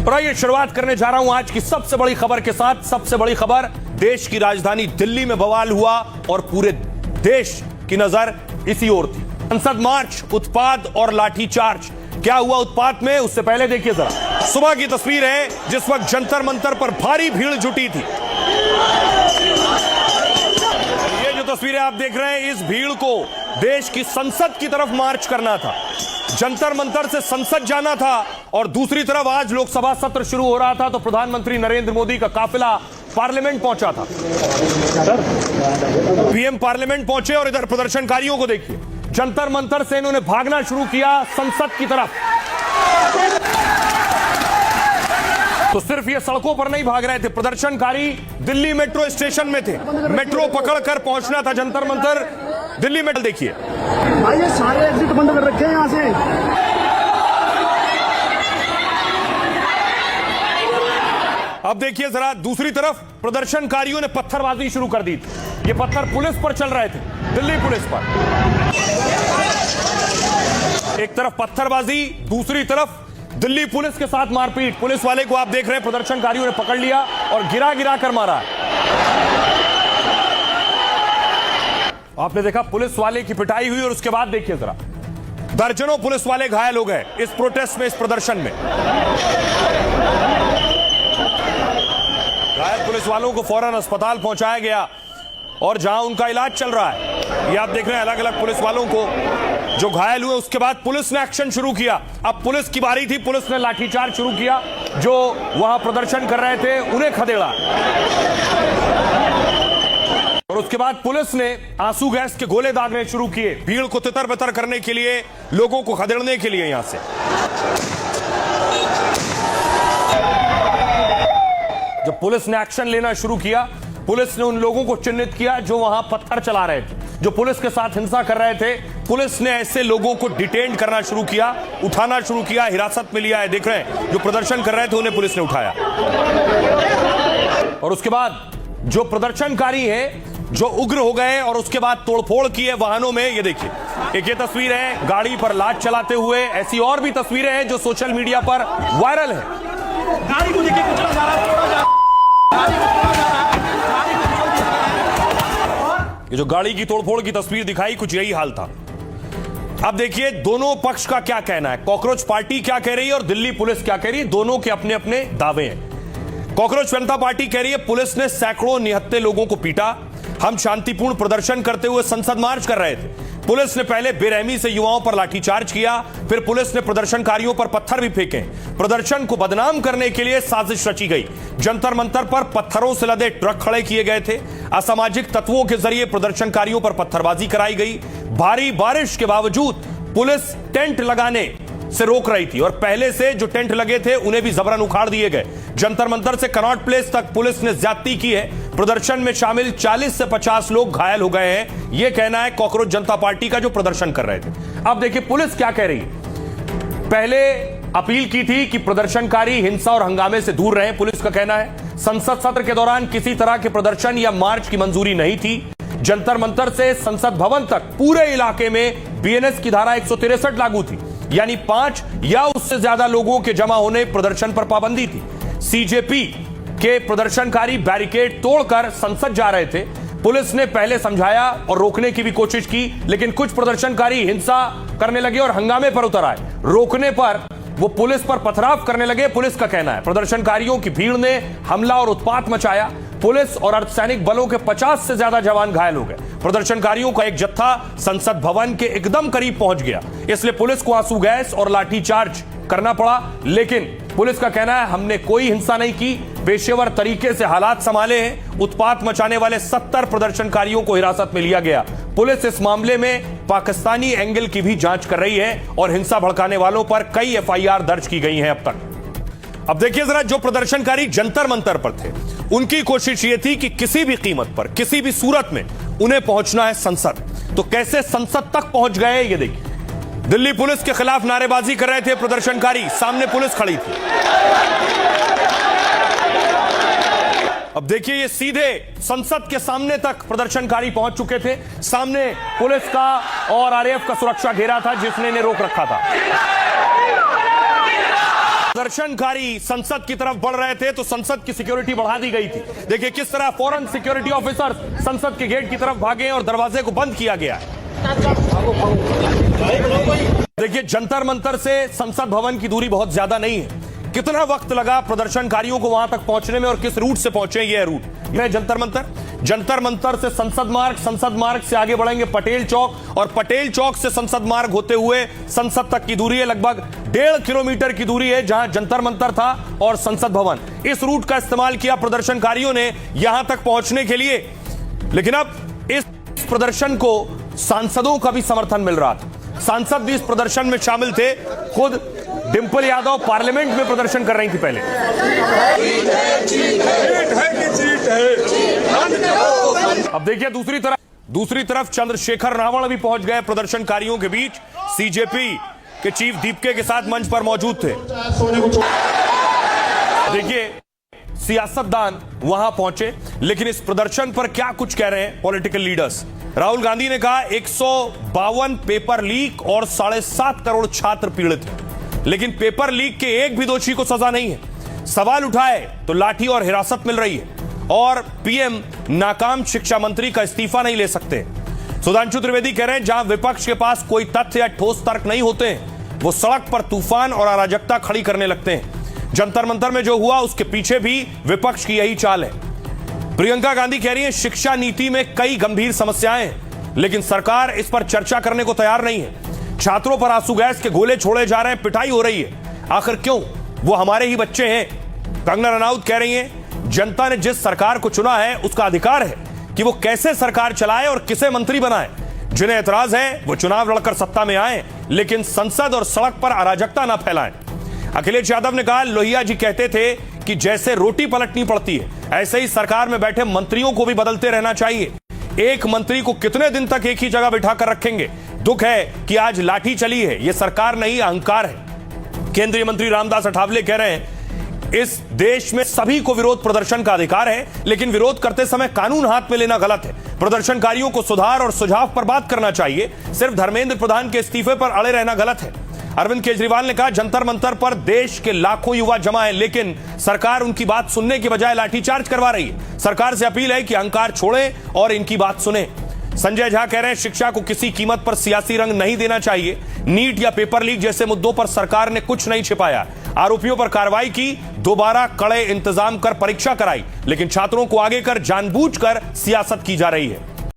और आइए शुरुआत करने जा रहा हूं आज की सबसे बड़ी खबर के साथ। सबसे बड़ी खबर, देश की राजधानी दिल्ली में बवाल हुआ और पूरे देश की नजर इसी ओर थी। संसद मार्च, उत्पात और लाठीचार्ज। क्या हुआ उत्पात में, उससे पहले देखिए जरा सुबह की तस्वीर है जिस वक्त जंतर मंतर पर भारी भीड़ जुटी थी। ये जो तस्वीरें आप देख रहे हैं, इस भीड़ को देश की संसद की तरफ मार्च करना था, जंतर मंतर से संसद जाना था। और दूसरी तरफ आज लोकसभा सत्र शुरू हो रहा था तो प्रधानमंत्री नरेंद्र मोदी का काफिला पार्लियामेंट पहुंचा था। पीएम पार्लियामेंट पहुंचे और इधर प्रदर्शनकारियों को देखिए, जंतर मंतर से इन्होंने भागना शुरू किया संसद की तरफ। तो सिर्फ ये सड़कों पर नहीं भाग रहे थे प्रदर्शनकारी, दिल्ली मेट्रो स्टेशन में थे। मेट्रो पकड़कर पहुंचना था जंतर मंतर दिल्ली में। देखिए भाई ये सारे एग्जिट बंद कर रखे हैं यहां से। अब देखिए जरा दूसरी तरफ प्रदर्शनकारियों ने पत्थरबाजी शुरू कर दी थी। ये पत्थर पुलिस पर चल रहे थे, दिल्ली पुलिस पर। एक तरफ पत्थरबाजी, दूसरी तरफ दिल्ली पुलिस के साथ मारपीट। पुलिस वाले को आप देख रहे हैं प्रदर्शनकारियों ने पकड़ लिया और गिरा गिरा कर मारा। आपने देखा पुलिस वाले की पिटाई हुई और उसके बाद देखिए जरा दर्जनों पुलिस वाले घायल हो गए इस प्रोटेस्ट में, इस प्रदर्शन में। घायल पुलिस वालों को फौरन अस्पताल पहुंचाया गया और जहां उनका इलाज चल रहा है। ये आप देख रहे हैं अलग अलग पुलिस वालों को जो घायल हुए। उसके बाद पुलिस ने एक्शन शुरू किया। अब पुलिस की बारी थी, पुलिस ने लाठीचार्ज शुरू किया। जो वहां प्रदर्शन कर रहे थे उन्हें खदेड़ा और उसके बाद पुलिस ने आंसू गैस के गोले दागने शुरू किए, भीड़ को तितर बितर करने के लिए, लोगों को खदेड़ने के लिए। यहां से जब पुलिस ने एक्शन लेना शुरू किया, पुलिस ने उन लोगों को चिन्हित किया जो वहां पत्थर चला रहे थे, जो पुलिस के साथ हिंसा कर रहे थे। पुलिस ने ऐसे लोगों को डिटेन करना शुरू किया, उठाना शुरू किया, हिरासत में लिया है। देख रहे हैं जो प्रदर्शन कर रहे थे उन्हें पुलिस ने उठाया। और उसके बाद जो प्रदर्शनकारी हैं जो उग्र हो गए और उसके बाद तोड़फोड़ की है वाहनों में। ये देखिए, एक ये तस्वीर है गाड़ी पर लाठ चलाते हुए। ऐसी और भी तस्वीरें हैं जो सोशल मीडिया पर वायरल है। गाड़ी को देखिए कुचला जा रहा है। ये जो गाड़ी की तोड़फोड़ की तस्वीर दिखाई, कुछ यही हाल था। अब देखिए दोनों पक्ष का क्या कहना है। कॉकरोच पार्टी क्या कह रही है और दिल्ली पुलिस क्या कह रही है। दोनों के अपने अपने दावे हैं। कॉकरोच जनता पार्टी कह रही है पुलिस ने सैकड़ों निहत्थे लोगों को पीटा, हम शांतिपूर्ण प्रदर्शन करते हुए संसद मार्च कर रहे थे। पुलिस ने पहले बेरहमी से युवाओं पर लाठीचार्ज किया, फिर पुलिस ने प्रदर्शनकारियों पर पत्थर भी फेंके। प्रदर्शन को बदनाम करने के लिए साजिश रची गई। जंतर मंतर पर पत्थरों से लदे ट्रक खड़े किए गए थे। असामाजिक तत्वों के जरिए प्रदर्शनकारियों पर पत्थरबाजी कराई गई। भारी बारिश के बावजूद पुलिस टेंट लगाने से रोक रही थी और पहले से जो टेंट लगे थे उन्हें भी जबरन उखाड़ दिए गए। जंतर मंतर से कनॉट प्लेस तक पुलिस ने ज्यादती की है। प्रदर्शन में शामिल 40 से 50 लोग घायल हो गए हैं, यह कहना है कॉकरोच जनता पार्टी का जो प्रदर्शन कर रहे थे। अब देखिए पुलिस क्या कह रही है। पहले अपील की थी कि प्रदर्शनकारी हिंसा और हंगामे से दूर रहें। पुलिस का कहना है संसद सत्र के दौरान किसी तरह के प्रदर्शन या मार्च की मंजूरी नहीं थी। जंतर मंतर से संसद भवन तक पूरे इलाके में बीएनएस की धारा 163 लागू थी, यानी 5 या उससे ज्यादा लोगों के जमा होने प्रदर्शन पर पाबंदी थी। सीजेपी के प्रदर्शनकारी बैरिकेड तोड़कर संसद जा रहे थे। पुलिस ने पहले समझाया और रोकने की भी कोशिश की, लेकिन कुछ प्रदर्शनकारी हिंसा करने लगे और हंगामे पर उतर आए। रोकने पर वो पुलिस पर पथराव करने लगे। पुलिस का कहना है प्रदर्शनकारियों की भीड़ ने हमला और उत्पात मचाया। पुलिस और अर्धसैनिक बलों के 50 से ज्यादा जवान घायल हो गए। प्रदर्शनकारियों का एक जत्था संसद भवन के एकदम करीब पहुंच गया, इसलिए पुलिस को आंसू गैस और लाठीचार्ज करना पड़ा। लेकिन पुलिस का कहना है हमने कोई हिंसा नहीं की, पेशेवर तरीके से हालात संभाले हैं। उत्पात मचाने वाले 70 प्रदर्शनकारियों को हिरासत में लिया गया। पुलिस इस मामले में पाकिस्तानी एंगल की भी जांच कर रही है और हिंसा भड़काने वालों पर कई एफआईआर दर्ज की गई हैं अब तक। अब देखिए जरा जो प्रदर्शनकारी जंतर मंतर पर थे उनकी कोशिश यह थी कि किसी भी कीमत पर, किसी भी सूरत में उन्हें पहुंचना है संसद। तो कैसे संसद तक पहुंच गए ये देखिए। दिल्ली पुलिस के खिलाफ नारेबाजी कर रहे थे प्रदर्शनकारी, सामने पुलिस खड़ी थी। अब देखिए ये सीधे संसद के सामने तक प्रदर्शनकारी पहुंच चुके थे। सामने पुलिस का और आरएएफ का सुरक्षा घेरा था जिसने इन्हें रोक रखा था। प्रदर्शनकारी संसद की तरफ बढ़ रहे थे तो संसद की सिक्योरिटी बढ़ा दी गई थी। देखिए किस तरह फौरन सिक्योरिटी ऑफिसर संसद के गेट की तरफ भागे और दरवाजे को बंद किया गया। देखिए जंतर मंतर से संसद भवन की दूरी बहुत ज्यादा नहीं है। कितना वक्त लगा प्रदर्शनकारियों को वहां तक पहुंचने में और किस रूट से पहुंचे, यह रूट यह जंतर मंतर। जंतर मंतर से संसद मार्ग से आगे बढ़ेंगे पटेल चौक और पटेल चौक से संसद मार्ग होते हुए संसद तक की दूरी है लगभग 1.5 किलोमीटर की दूरी है जहां जंतर मंतर था और संसद भवन। इस रूट का इस्तेमाल किया प्रदर्शनकारियों ने यहां तक पहुंचने के लिए। लेकिन अब इस प्रदर्शन को सांसदों का भी समर्थन मिल रहा था। सांसद भी इस प्रदर्शन में शामिल थे। खुद डिंपल यादव पार्लियामेंट में प्रदर्शन कर रही थी पहले। अब देखिए दूसरी तरफ चंद्रशेखर रावण भी पहुंच गए प्रदर्शनकारियों के बीच। सीजेपी के चीफ दीपके के साथ मंच पर मौजूद थे। देखिए सियासतदान वहां पहुंचे, लेकिन इस प्रदर्शन पर क्या कुछ कह रहे हैं पॉलिटिकल लीडर्स। राहुल गांधी ने कहा 152 पेपर लीक और 7.5 करोड़ छात्र पीड़ित हैं, लेकिन पेपर लीक के एक भी दोषी को सजा नहीं है। सवाल उठाए तो लाठी और हिरासत मिल रही है और पीएम नाकाम शिक्षा मंत्री का इस्तीफा नहीं ले सकते। सुधांशु त्रिवेदी कह रहे हैं जहां विपक्ष के पास कोई तथ्य या ठोस तर्क नहीं होते हैं वो सड़क पर तूफान और अराजकता खड़ी करने लगते हैं। जंतर मंतर में जो हुआ उसके पीछे भी विपक्ष की यही चाल है। प्रियंका गांधी कह रही है शिक्षा नीति में कई गंभीर समस्याएं हैं, लेकिन सरकार इस पर चर्चा करने को तैयार नहीं है। छात्रों पर आंसू गैस के गोले छोड़े जा रहे हैं, पिटाई हो रही है, आखिर क्यों? वो हमारे ही बच्चे हैं। कंगना रनौत कह रही हैं जनता ने जिस सरकार को चुना है उसका अधिकार है कि वो कैसे सरकार चलाए और किसे मंत्री बनाए। जिन्हें एतराज है वो चुनाव लड़कर सत्ता में आए, लेकिन संसद और सड़क पर अराजकता ना फैलाएं। अखिलेश यादव ने कहा लोहिया जी कहते थे कि जैसे रोटी पलटनी पड़ती है ऐसे ही सरकार में बैठे मंत्रियों को भी बदलते रहना चाहिए। एक मंत्री को कितने दिन तक एक ही जगह बिठाकर रखेंगे? दुख है कि आज लाठी चली है, यह सरकार नहीं अहंकार है। केंद्रीय मंत्री रामदास अठावले कह रहे हैं इस देश में सभी को विरोध प्रदर्शन का अधिकार है, लेकिन विरोध करते समय कानून हाथ में लेना गलत है। प्रदर्शनकारियों को सुधार और सुझाव पर बात करना चाहिए, सिर्फ धर्मेंद्र प्रधान के इस्तीफे पर अड़े रहना गलत है। अरविंद केजरीवाल ने कहा जंतर मंतर पर देश के लाखों युवा जमा है, लेकिन सरकार उनकी बात सुनने के बजाय लाठीचार्ज करवा रही है। सरकार से अपील है कि अहंकार छोड़ें और इनकी बात सुने। संजय झा कह रहे हैं शिक्षा को किसी कीमत पर सियासी रंग नहीं देना चाहिए। नीट या पेपर लीक जैसे मुद्दों पर सरकार ने कुछ नहीं छिपाया, आरोपियों पर कार्रवाई की, दोबारा कड़े इंतजाम कर परीक्षा कराई, लेकिन छात्रों को आगे कर जानबूझकर सियासत की जा रही है।